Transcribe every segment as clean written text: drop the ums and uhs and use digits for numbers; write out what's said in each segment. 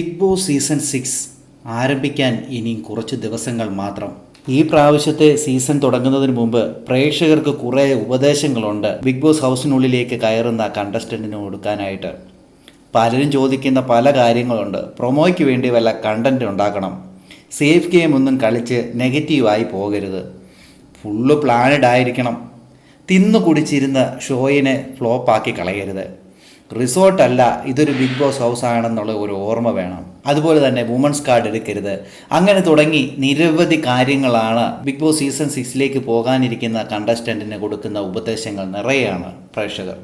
Big boss season 6 ആരംഭിക്കാൻ ഇനിയും കുറച്ച് ദിവസങ്ങൾ മാത്രം. ഈ പ്രാവശ്യത്തെ സീസൺ തുടങ്ങുന്നതിന് മുമ്പ് പ്രേക്ഷകർക്ക് കുറേ ഉപദേശങ്ങളുണ്ട് ബിഗ് ബോസ് ഹൗസിനുള്ളിലേക്ക് കയറുന്ന കണ്ടസ്റ്റൻറ്റിന് കൊടുക്കാനായിട്ട്. പലരും ചോദിക്കുന്ന പല കാര്യങ്ങളുണ്ട്. പ്രൊമോയ്ക്ക് വേണ്ടി വല്ല കണ്ടൻറ്റ് ഉണ്ടാക്കണം, സേഫ് ഗെയിം ഒന്നും കളിച്ച് നെഗറ്റീവായി പോകരുത്, ഫുള്ള് പ്ലാനഡ് ആയിരിക്കണം, തിന്നു കുടിച്ചിരുന്ന് ഷോയിനെ ഫ്ലോപ്പാക്കി കളയരുത്, റിസോർട്ടല്ല ഇതൊരു ബിഗ് ബോസ് ഹൗസ് ആണെന്നുള്ള ഒരു ഓർമ്മ വേണം, അതുപോലെ തന്നെ വുമൻസ് കാർഡ് എടുക്കരുത്. അങ്ങനെ തുടങ്ങി നിരവധി കാര്യങ്ങളാണ് ബിഗ് ബോസ് സീസൺ 6ലേക്ക് പോകാനിരിക്കുന്ന കണ്ടസ്റ്റൻറ്റിന് കൊടുക്കുന്ന ഉപദേശങ്ങൾ നിറയെയാണ് പ്രേക്ഷകർ.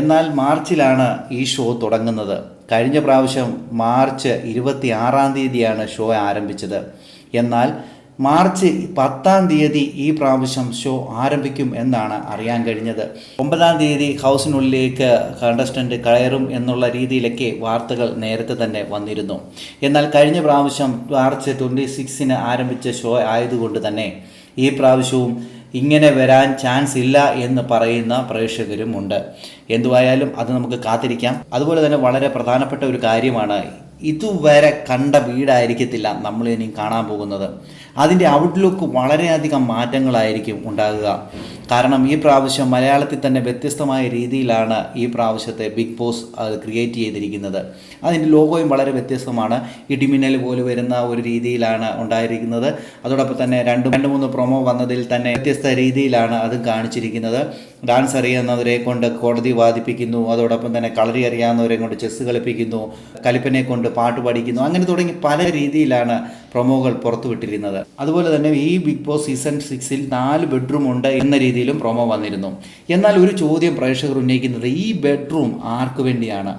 എന്നാൽ മാർച്ചിലാണ് ഈ ഷോ തുടങ്ങുന്നത്. കഴിഞ്ഞ പ്രാവശ്യം മാർച്ച് 26-ാം തീയതിയാണ് ഷോ ആരംഭിച്ചത്. എന്നാൽ മാർച്ച് 10-ാം തീയതി ഈ പ്രാവശ്യം ഷോ ആരംഭിക്കും എന്നാണ് അറിയാൻ കഴിഞ്ഞത്. 9-ാം തീയതി ഹൗസിനുള്ളിലേക്ക് കണ്ടസ്റ്റൻ്റ് കയറും എന്നുള്ള രീതിയിലൊക്കെ വാർത്തകൾ നേരത്തെ തന്നെ വന്നിരുന്നു. എന്നാൽ കഴിഞ്ഞ പ്രാവശ്യം മാർച്ച് 26-ന് ആരംഭിച്ച ഷോ ആയതുകൊണ്ട് തന്നെ ഈ പ്രാവശ്യവും ഇങ്ങനെ വരാൻ ചാൻസ് ഇല്ല എന്ന് പറയുന്ന പ്രേക്ഷകരുമുണ്ട്. എന്തുവായാലും അത് നമുക്ക് കാത്തിരിക്കാം. അതുപോലെ തന്നെ വളരെ പ്രധാനപ്പെട്ട ഒരു കാര്യമാണ്, ഇതുവരെ കണ്ട വീടായിരിക്കത്തില്ല നമ്മൾ ഇനി കാണാൻ പോകുന്നത്. അതിൻ്റെ ഔട്ട്ലുക്ക് വളരെയധികം മാറ്റങ്ങളായിരിക്കും ഉണ്ടാകുക. കാരണം ഈ പ്രാവശ്യം മലയാളത്തിൽ തന്നെ വ്യത്യസ്തമായ രീതിയിലാണ് ഈ പ്രാവശ്യത്തെ ബിഗ് ബോസ് അത് ക്രിയേറ്റ് ചെയ്തിരിക്കുന്നത്. അതിൻ്റെ ലോഗോയും വളരെ വ്യത്യസ്തമാണ്. ഇടിമിന്നൽ പോലെ വരുന്ന ഒരു രീതിയിലാണ് ഉണ്ടായിരിക്കുന്നത്. അതോടൊപ്പം തന്നെ രണ്ട് മൂന്ന് പ്രൊമോ വന്നതിൽ തന്നെ വ്യത്യസ്ത രീതിയിലാണ് അത് കാണിച്ചിരിക്കുന്നത്. ഡാൻസ് അറിയാവുന്നവരെ കൊണ്ട് കോടതി വാദിപ്പിക്കുന്നു, അതോടൊപ്പം തന്നെ കളരി അറിയാവുന്നവരെ കൊണ്ട് ചെസ്സ് കളിപ്പിക്കുന്നു, കലിപ്പനെ കൊണ്ട് പാട്ട് പഠിക്കുന്നു, അങ്ങനെ തുടങ്ങി പല രീതിയിലാണ് പ്രൊമോകൾ പുറത്തുവിട്ടിരുന്നത്. അതുപോലെ തന്നെ ഈ ബിഗ് ബോസ് സീസൺ 6-ൽ 4 ബെഡ്റൂം ഉണ്ട് എന്ന രീതിയിലും പ്രൊമോ വന്നിരുന്നു. എന്നാൽ ഒരു ചോദ്യം പ്രേക്ഷകർ ഉന്നയിക്കുന്നത്, ഈ ബെഡ്റൂം ആർക്ക് വേണ്ടിയാണ്?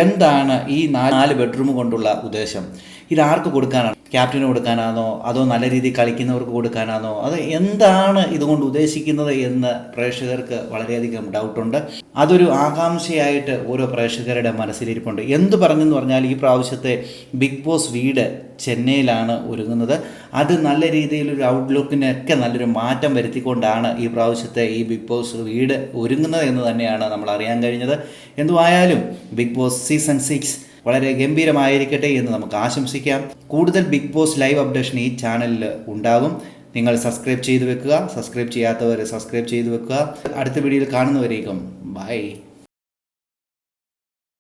എന്താണ് ഈ 4 ബെഡ്റൂം കൊണ്ടുള്ള ഉദ്ദേശം? ഇത് ആർക്ക് കൊടുക്കാനാണ്? ക്യാപ്റ്റന് കൊടുക്കാനാണോ, അതോ നല്ല രീതിയിൽ കളിക്കുന്നവർക്ക് കൊടുക്കാനാണോ, അത് എന്താണ് ഇതുകൊണ്ട് ഉദ്ദേശിക്കുന്നത് എന്ന് പ്രേക്ഷകർക്ക് വളരെയധികം ഡൗട്ടുണ്ട്. അതൊരു ആകാംക്ഷയായിട്ട് ഓരോ പ്രേക്ഷകരുടെ മനസ്സിലിരിപ്പുണ്ട്. എന്ത് പറഞ്ഞെന്ന് പറഞ്ഞാൽ ഈ പ്രാവശ്യത്തെ ബിഗ് ബോസ് വീട് ചെന്നൈയിലാണ് ഒരുങ്ങുന്നത്. അത് നല്ല രീതിയിലൊരു ഔട്ട്ലുക്കിനൊക്കെ നല്ലൊരു മാറ്റം വരുത്തിക്കൊണ്ടാണ് ഈ പ്രാവശ്യത്തെ ഈ ബിഗ് ബോസ് വീട് ഒരുങ്ങുന്നത് എന്ന് തന്നെയാണ് നമ്മൾ അറിയാൻ കഴിഞ്ഞത്. എന്തുമായാലും ബിഗ് ബോസ് സീസൺ 6 വളരെ ഗംഭീരമായിരിക്കട്ടെ എന്ന് നമുക്ക് ആശംസിക്കാം. കൂടുതൽ ബിഗ് ബോസ് ലൈവ് അപ്ഡേഷൻ ഈ ചാനലിൽ ഉണ്ടാകും. നിങ്ങൾ സബ്സ്ക്രൈബ് ചെയ്ത് വെക്കുക. സബ്സ്ക്രൈബ് ചെയ്യാത്തവർ സബ്സ്ക്രൈബ് ചെയ്ത് വെക്കുക. അടുത്ത വീഡിയോയിൽ കാണുന്നവരേക്കും ബൈ.